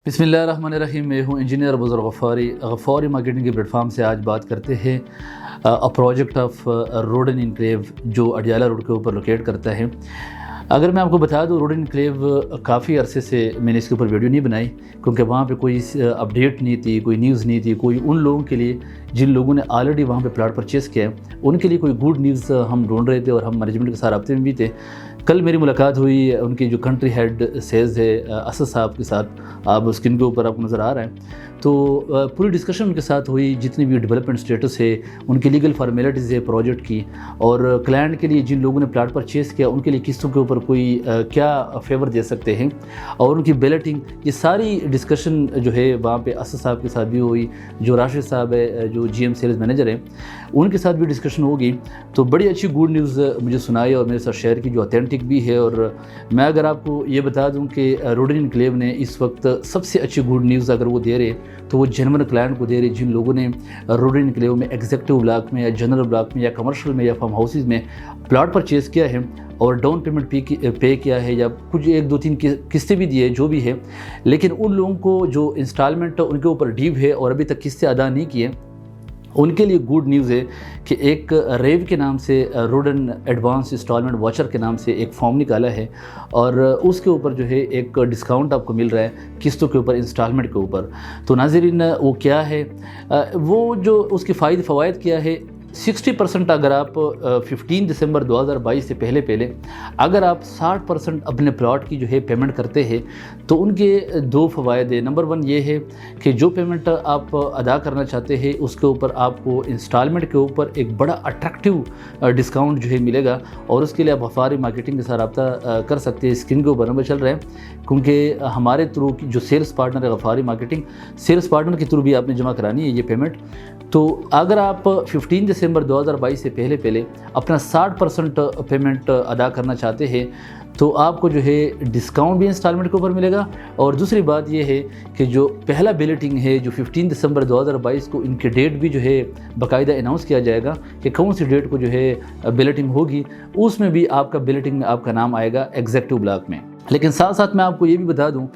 بسم اللہ الرحمن الرحیم. میں ہوں انجینئر ابوذر غفاری. غفاری مارکیٹنگ کے پلیٹ فارم سے آج بات کرتے ہیں پروجیکٹ آف روڈن انکلیو جو اڈیالہ روڈ کے اوپر لوکیٹ کرتا ہے. اگر میں آپ کو بتا دوں روڈن انکلیو کافی عرصے سے میں نے اس کے اوپر ویڈیو نہیں بنائی کیونکہ وہاں پہ کوئی اپڈیٹ نہیں تھی, کوئی نیوز نہیں تھی, کوئی ان لوگوں کے لیے جن لوگوں نے آلریڈی وہاں پہ پلاٹ پرچیز کیا ہے ان کے لیے کوئی گڈ نیوز ہم ڈھونڈ رہے تھے اور ہم مینجمنٹ کے ساتھ رابطے میں بھی تھے. کل میری ملاقات ہوئی ان کی جو کنٹری ہیڈ سیلز ہے اسد صاحب کے ساتھ. آپ اسکرین کے اوپر آپ کو نظر آ رہا ہے. تو پوری ڈسکشن ان کے ساتھ ہوئی جتنی بھی ڈیولپمنٹ سٹیٹس ہے, ان کی لیگل فارمیلٹیز ہے پروجیکٹ کی, اور کلائنٹ کے لیے جن لوگوں نے پلاٹ پرچیز کیا ان کے لیے قسطوں کے اوپر کوئی کیا فیور دے سکتے ہیں, اور ان کی بیلٹنگ, یہ ساری ڈسکشن جو ہے وہاں پہ اسد صاحب کے ساتھ بھی ہوئی. جو راشد صاحب ہے جو جی ایم سیلز مینیجر ہیں ان کے ساتھ بھی ڈسکشن ہوگی. تو بڑی اچھی گڈ نیوز مجھے سنائی اور میرے ساتھ شیئر کی جو اتھینٹک بھی ہے. اور میں اگر آپ کو یہ بتا دوں کہ روڈن انکلیو نے اس وقت سب سے اچھی گڈ نیوز اگر وہ دے رہے تو وہ جنرل کلائنٹ کو دے رہے جن لوگوں نے روڈن انکلیو میں ایگزیکٹو بلاک میں یا جنرل بلاک میں یا کمرشل میں یا فارم ہاؤسز میں پلاٹ پرچیز کیا ہے اور ڈاؤن پیمنٹ پے کیا ہے یا کچھ 1-2-3 قسطیں بھی دی ہے جو بھی ہے, لیکن ان لوگوں کو جو انسٹالمنٹ ان کے اوپر ڈیو ہے اور ابھی تک قسطیں ادا نہیں کیے ان کے لیے گڈ نیوز ہے کہ ایک ریو کے نام سے روڈن ایڈوانس انسٹالمنٹ واچر کے نام سے ایک فارم نکالا ہے اور اس کے اوپر جو ہے ایک ڈسکاؤنٹ آپ کو مل رہا ہے قسطوں کے اوپر, انسٹالمنٹ کے اوپر. تو ناظرین وہ کیا ہے, وہ جو اس کے فوائد کیا ہے. 60% اگر آپ 15 دسمبر 2022 سے پہلے اگر آپ 60% اپنے پلاٹ کی جو ہے پیمنٹ کرتے ہیں تو ان کے 2 فوائد ہیں. نمبر 1 یہ ہے کہ جو پیمنٹ آپ ادا کرنا چاہتے ہیں اس کے اوپر آپ کو انسٹالمنٹ کے اوپر ایک بڑا اٹریکٹیو ڈسکاؤنٹ جو ہے ملے گا, اور اس کے لیے آپ غفاری مارکیٹنگ کے ساتھ رابطہ کر سکتے ہیں. اسکرین کے اوپر نمبر چل رہا ہے کیونکہ ہمارے تھرو جو سیلز پارٹنر ہے غفاری مارکیٹنگ, سیلز پارٹنر کے تھرو بھی آپ نے جمع کرانی ہے یہ پیمنٹ. تو اگر آپ 15 دسمبر 2022 سے پہلے اپنا 60% پیمنٹ ادا کرنا چاہتے ہیں تو آپ کو جو ہے ڈسکاؤنٹ بھی انسٹالمنٹ کے اوپر ملے گا. اور دوسری بات یہ ہے کہ جو پہلا بیلٹنگ ہے جو 15 دسمبر 2022 کو ان کے ڈیٹ بھی جو ہے باقاعدہ اناؤنس کیا جائے گا کہ کون سی ڈیٹ کو جو ہے بیلٹنگ ہوگی, اس میں بھی آپ کا بیلٹنگ میں آپ کا نام آئے گا ایگزیکٹو بلاک میں. لیکن ساتھ میں آپ کو یہ بھی بتا دوں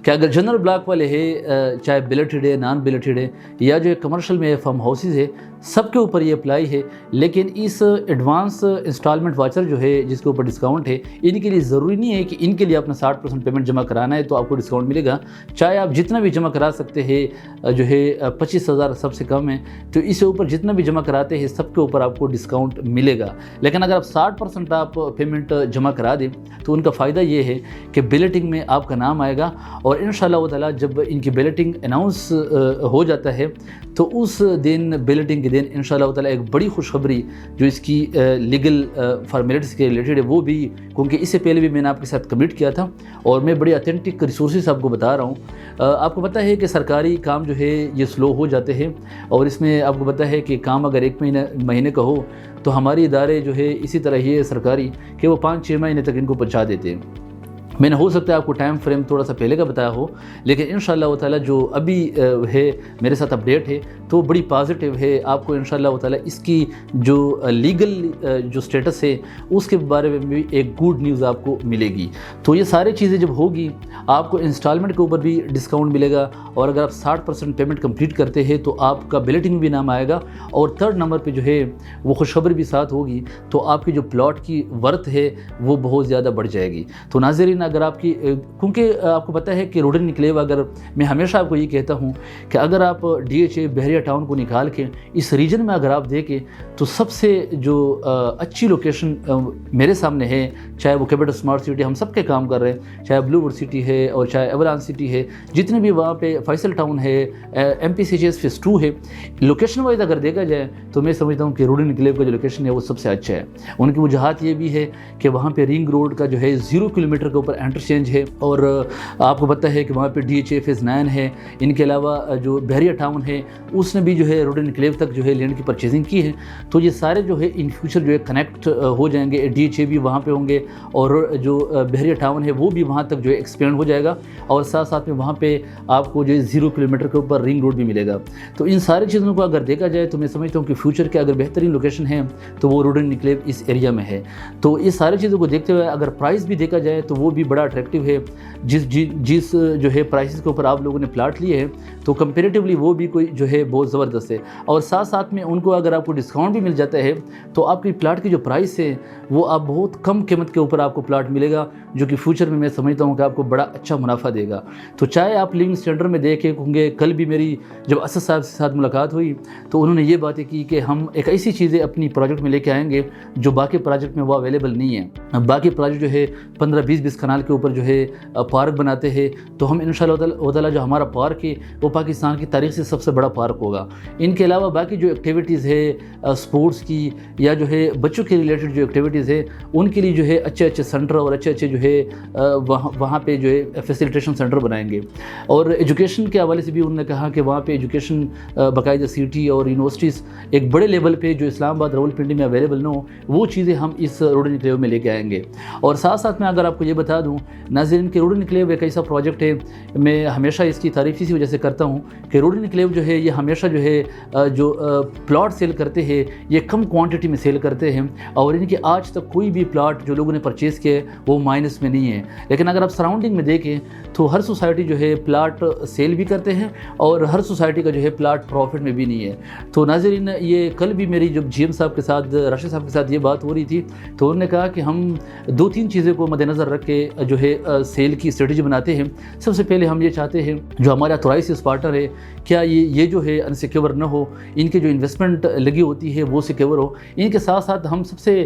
کہ اگر جنرل بلاک والے ہے چاہے بیلٹڈ ہے نان بیلٹڈ ہے یا جو کمرشل میں فارم ہاؤسز ہے سب کے اوپر یہ اپلائی ہے. لیکن اس ایڈوانس انسٹالمنٹ واچر جو ہے جس کے اوپر ڈسکاؤنٹ ہے ان کے لیے ضروری نہیں ہے کہ ان کے لیے اپنا 60% پیمنٹ جمع کرانا ہے تو آپ کو ڈسکاؤنٹ ملے گا. چاہے آپ جتنا بھی جمع کرا سکتے ہیں جو ہے 25,000 سب سے کم ہے تو اس سے اوپر جتنا بھی جمع کراتے ہیں سب کے اوپر آپ کو ڈسکاؤنٹ ملے گا. لیکن اگر آپ 60% آپ پیمنٹ جمع کرا دیں تو ان کا فائدہ یہ ہے کہ بیلٹنگ میں آپ کا نام آئے گا, اور انشاءاللہ تعالی جب ان کی بیلٹنگ اناؤنس ہو جاتا ہے تو اس دن بیلٹنگ کے دن انشاءاللہ تعالی ایک بڑی خوشخبری جو اس کی لیگل فارمیلٹیز کے ریلیٹڈ ہے وہ بھی, کیونکہ اس سے پہلے بھی میں نے آپ کے ساتھ کمٹ کیا تھا اور میں بڑی اتھینٹک ریسورسز آپ کو بتا رہا ہوں. آپ کو پتہ ہے کہ سرکاری کام جو ہے یہ سلو ہو جاتے ہیں, اور اس میں آپ کو پتہ ہے کہ کام اگر 1 مہینے کا ہو تو ہماری ادارے جو ہے اسی طرح یہ سرکاری کہ وہ 5-6 مہینے تک ان کو پہنچا دیتے ہیں. میں نے ہو سکتا ہے آپ کو ٹائم فریم تھوڑا سا پہلے کا بتایا ہو, لیکن انشاءاللہ تعالی جو ابھی ہے میرے ساتھ اپڈیٹ ہے تو بڑی پازیٹیو ہے. آپ کو انشاءاللہ تعالی اس کی جو لیگل جو سٹیٹس ہے اس کے بارے میں بھی ایک گڈ نیوز آپ کو ملے گی. تو یہ ساری چیزیں جب ہوگی آپ کو انسٹالمنٹ کے اوپر بھی ڈسکاؤنٹ ملے گا, اور اگر آپ 60% پیمنٹ کمپلیٹ کرتے ہیں تو آپ کا بیلٹنگ بھی نام آئے گا, اور 3rd نمبر پہ جو ہے وہ خوشخبری بھی ساتھ ہوگی تو آپ کی جو پلاٹ کی ورتھ ہے وہ بہت زیادہ بڑھ جائے گی. تو ناظرین اگر آپ کی, کیونکہ آپ کو پتہ ہے کہ روڈن انکلیو, اگر میں ہمیشہ آپ کو یہ کہتا ہوں کہ اگر آپ DHA بحریہ ٹاؤن کو نکال کے اس ریجن میں اگر آپ دیکھیں تو سب سے جو اچھی لوکیشن میرے سامنے ہے, چاہے وہ کیپٹل اسمارٹ سٹی ہم سب کے کام کر رہے ہیں, چاہے بلو ورڈ سٹی ہے اور چاہے ایوران سٹی ہے, جتنے بھی وہاں پہ فیصل ٹاؤن ہے, MPCHS فیز 2 ہے, لوکیشن وائز اگر دیکھا جائے تو میں سمجھتا ہوں کہ روڈن انکلیو کا جو لوکیشن ہے وہ سب سے اچھا ہے. ان کی وجوہات یہ بھی ہے کہ وہاں پہ رنگ روڈ کا جو ہے 0 کلومیٹر کے اوپر انٹرچینج ہے, اور آپ کو پتہ ہے کہ وہاں پہ DHA فیز 9 ہے. ان کے علاوہ جو بحریہ ٹاؤن ہے اس نے بھی جو ہے روڈن انکلیو تک جو ہے لینڈ کی پرچیزنگ کی ہے. تو یہ سارے جو ہے ان فیوچر جو ہے کنیکٹ ہو جائیں گے, DHA بھی وہاں پہ ہوں گے اور جو بحریہ ٹاؤن ہے وہ بھی وہاں تک جو ہے ایکسپینڈ ہو جائے گا, اور ساتھ میں وہاں پہ آپ کو جو ہے 0 کلومیٹر کے اوپر رنگ روڈ بھی ملے گا. تو ان ساری چیزوں کو اگر دیکھا جائے تو میں سمجھتا ہوں کہ فیوچر کے اگر بہترین لوکیشن ہے تو وہ روڈن انکلیو اس ایریا میں ہے. تو یہ ساری چیزوں کو دیکھتے ہوئے اگر پرائس بھی دیکھا جائے تو وہ بھی بھی بڑا اٹریکٹیو ہے. جس جو ہے پرائسز کے اوپر آپ لوگوں نے پلاٹ لیے ہیں تو کمپیریٹیولی وہ بھی کوئی جو ہے بہت زبردست ہے. اور ساتھ میں ان کو اگر آپ کو ڈسکاؤنٹ بھی مل جاتا ہے تو آپ کی پلاٹ کی جو پرائس ہے وہ آپ بہت کم قیمت کے اوپر آپ کو پلاٹ ملے گا, جو کہ فیوچر میں سمجھتا ہوں کہ آپ کو بڑا اچھا منافع دے گا. تو چاہے آپ لیونگ اسٹینڈرڈ میں دیکھیں ہوں گے, کل بھی میری جب اسد صاحب کے ساتھ ملاقات ہوئی تو انہوں نے یہ باتیں کی کہ ہم ایک ایسی چیزیں اپنی پروجیکٹ میں لے کے آئیں گے جو باقی پروجیکٹ میں وہ اویلیبل نہیں ہے. باقی پروجیکٹ جو ہے 15-20 کنال کے اوپر جو ہے پارک بناتے ہیں, تو ہم انشاءاللہ تعالی جو ہمارا پارک ہے وہ پاکستان کی تاریخ سے سب سے بڑا پارک ہوگا. ان کے علاوہ باقی جو ایکٹیویٹیز ہے سپورٹس کی یا جو ہے بچوں کے ریلیٹڈ جو ایکٹیویٹیز ہے ان کے لیے جو ہے اچھے سینٹر اور اچھے جو ہے وہاں پہ جو ہے فیسیلیٹیشن سینٹر بنائیں گے. اور ایجوکیشن کے حوالے سے بھی انہوں نے کہا کہ وہاں پہ ایجوکیشن باقاعدہ سٹی اور یونیورسٹیز ایک بڑے لیول پہ جو اسلام آباد راولپنڈی میں اویلیبل نہ ہو وہ چیزیں ہم اس روڈ انکلیو میں لے کے آئیں گے. اور ساتھ میں اگر آپ کو یہ بتا دوں ناظرین کہ روڈ انکلیو ایک ایسا پروجیکٹ ہے, میں ہمیشہ اس کی تعریف اسی وجہ سے کرتا ہوں کہ روڈ انکلیو جو ہے یہ ہمیشہ جو ہے جو پلاٹ سیل کرتے ہیں یہ کم کوانٹٹی میں سیل کرتے ہیں, اور ان کے آج تک کوئی بھی پلاٹ جو لوگوں نے پرچیز کیا ہے وہ مائنس میں نہیں ہے. لیکن اگر آپ سراؤنڈنگ میں دیکھیں تو ہر سوسائٹی جو ہے پلاٹ سیل بھی کرتے ہیں اور ہر سوسائٹی کا جو ہے پلاٹ پروفٹ میں بھی نہیں ہے. تو ناظرین یہ کل بھی میری جب جی ایم صاحب کے ساتھ راشد صاحب کے ساتھ یہ بات ہو رہی تھی تو انہوں نے کہا کہ ہم 2-3 چیزیں کو مد نظر رکھ کے جو ہے سیل کی اسٹریٹجی بناتے ہیں. سب سے پہلے ہم یہ چاہتے ہیں جو ہمارا تھورائسس پارٹنر ہے کیا یہ جو ہے انسیکیور نہ ہو, ان کے جو انویسٹمنٹ لگی ہوتی ہے وہ سیکیور ہو. ان کے ساتھ ہم سب سے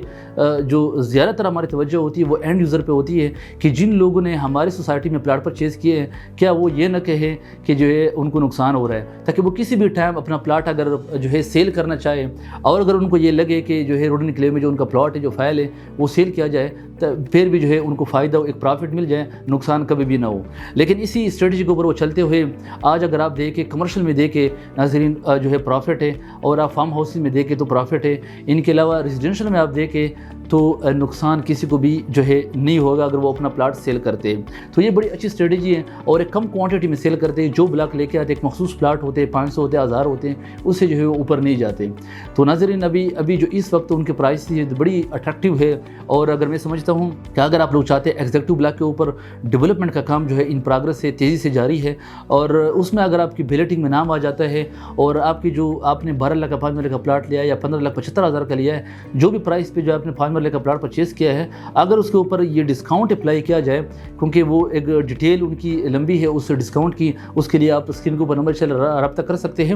جو زیادہ تر ہماری توجہ ہوتی ہے وہ اینڈ یوزر پہ ہوتی ہے کہ جن لوگوں نے ہماری سوسائٹی میں پلاٹ پرچیز کیے ہیں کیا وہ یہ نہ کہیں کہ جو ہے ان کو نقصان ہو رہا ہے, تاکہ وہ کسی بھی ٹائم اپنا پلاٹ اگر جو ہے سیل کرنا چاہے اور اگر ان کو یہ لگے کہ جو ہے روڈ انکلیو میں جو ان کا پلاٹ ہے جو فائل ہے وہ سیل کیا جائے تو پھر بھی جو ہے ان کو فائدہ ایک پرافٹ مل جائے, نقصان کبھی بھی نہ ہو. لیکن اسی اسٹریٹجی کے اوپر وہ چلتے ہوئے آج اگر آپ دیکھیں کمرشل میں دیکھیں ناظرین جو ہے پرافٹ ہے, اور آپ فارم ہاؤسز میں دیکھیں تو پرافٹ ہے. ان کے علاوہ ریزیڈینشل میں آپ دیکھیں تو نقصان کسی کو بھی جو ہے نہیں ہوگا اگر وہ اپنا پلاٹ سیل کرتے ہیں. تو یہ بڑی اچھی اسٹریٹجی ہے اور ایک کم کوانٹٹی میں سیل کرتے ہیں. جو بلاک لے کے آتے ایک مخصوص پلاٹ ہوتے ہیں 500 ہوتے 1000 ہوتے ہیں, اس سے جو ہے وہ اوپر نہیں جاتے. تو ناظرین ابھی جو اس وقت ان کے پرائس ہے بڑی اٹریکٹیو ہے, اور اگر میں سمجھتا ہوں کہ اگر آپ لوگ چاہتے ہیں ایگزیکٹو بلاک کے اوپر ڈیولپمنٹ کا کام جو ہے ان پروگرس ہے, تیزی سے جاری ہے, اور اس میں اگر آپ کی بیلٹنگ میں نام آ جاتا ہے اور آپ کی جو آپ نے 12 لاکھ کا 5 مرلے کا پلاٹ لیا ہے یا 15,75,000 کا لیا ہے, جو بھی پرائس پہ جو آپ نے 5 مرلے کا پلاٹ پرچیز کیا ہے, اگر اس کے اوپر یہ ڈسکاؤنٹ اپلائی کیا جائے, کیونکہ وہ ایک ڈیٹیل ان کی لمبی ہے اس ڈسکاؤنٹ کی, اس کے لیے آپ اسکرین کے اوپر نمبر سے رابطہ کر سکتے ہیں,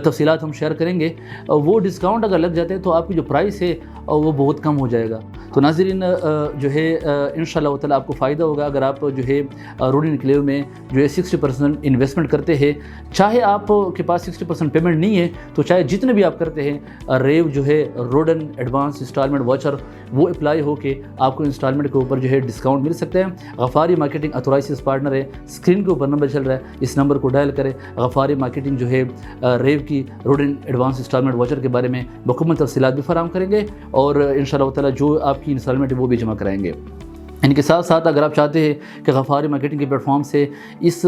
تفصیلات ہم شیئر کریں گے. وہ ڈسکاؤنٹ اگر لگ جاتے ہیں تو آپ کی جو پرائس ہے وہ بہت کم ہو جائے گا. تو ناظرین جو ہے انشاءاللہ تعالی آپ کو فائدہ ہوگا اگر آپ جو ہے روڈ انکلیو میں جو ہے 60% انویسٹمنٹ کرتے ہیں. چاہے آپ کے پاس 60% پیمنٹ نہیں ہے تو چاہے جتنے بھی آپ کرتے ہیں, ریو جو ہے روڈن ایڈوانس انسٹالمنٹ واچر وہ اپلائی ہو کے آپ کو انسٹالمنٹ کے اوپر جو ہے ڈسکاؤنٹ مل سکتا ہے. غفاری مارکیٹنگ اتھورائزڈ پارٹنر ہے, اسکرین کے اوپر نمبر چل رہا ہے, اس نمبر کو ڈائل کریں. غفاری مارکیٹنگ جو ہے ریو کی روڈن ایڈوانس انسٹالمنٹ واچر کے بارے میں مکمل تفصیلات بھی فراہم کریں گے, اور انشاءاللہ تعالی جو آپ کی انسٹالمنٹ ہے وہ بھی جمع کرائیں گے. ان کے ساتھ اگر آپ چاہتے ہیں کہ غفاری مارکیٹنگ کے پلیٹ فارم سے اس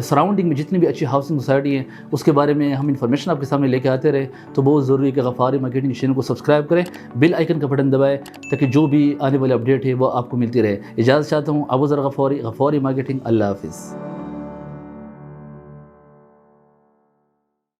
سراؤنڈنگ میں جتنی بھی اچھی ہاؤسنگ سوسائٹی ہیں اس کے بارے میں ہم انفارمیشن آپ کے سامنے لے کے آتے رہے, تو بہت ضروری ہے کہ غفاری مارکیٹنگ چینل کو سبسکرائب کریں, بیل آئیکن کا بٹن دبائیں تاکہ جو بھی آنے والی اپڈیٹ ہے وہ آپ کو ملتی رہے. اجازت چاہتا ہوں. ابو ذر غفاری, غفاری مارکیٹنگ. اللہ حافظ.